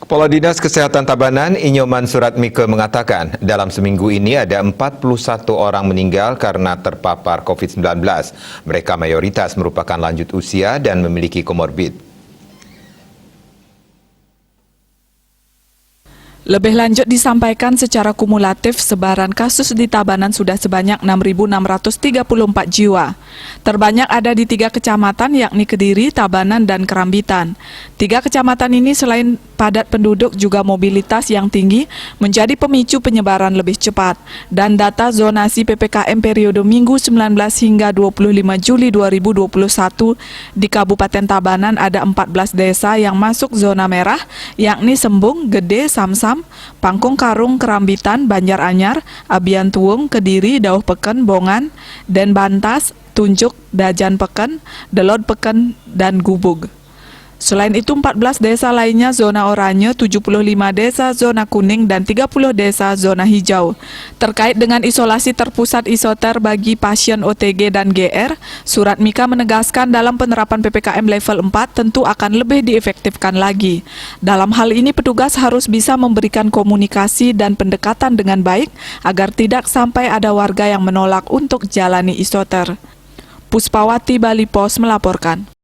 Kepala Dinas Kesehatan Tabanan, Inyoman Suratmike mengatakan, dalam seminggu ini ada 41 orang meninggal karena terpapar COVID-19. Mereka mayoritas merupakan lanjut usia dan memiliki komorbid. Lebih lanjut disampaikan secara kumulatif sebaran kasus di Tabanan sudah sebanyak 6.634 jiwa. Terbanyak ada di 3 kecamatan yakni Kediri, Tabanan, dan Kerambitan. 3 kecamatan ini selain padat penduduk juga mobilitas yang tinggi menjadi pemicu penyebaran lebih cepat. Dan data zonasi PPKM periode Minggu 19 hingga 25 Juli 2021 di Kabupaten Tabanan ada 14 desa yang masuk zona merah yakni Sembung, Gede, Samsam, Pangkung Karung, Kerambitan, Banjaranyar, Abian Tuung, Kediri, Dauh Peken, Bongan, Den Bantas, Tunjuk, Dajan Peken, Delod Peken, dan Gubug. Selain itu 14 desa lainnya zona oranye, 75 desa zona kuning, dan 30 desa zona hijau. Terkait dengan isolasi terpusat isoter bagi pasien OTG dan GR, Suratmike menegaskan dalam penerapan PPKM level 4 tentu akan lebih diefektifkan lagi. Dalam hal ini petugas harus bisa memberikan komunikasi dan pendekatan dengan baik agar tidak sampai ada warga yang menolak untuk jalani isoter. Puspawati Bali Pos melaporkan.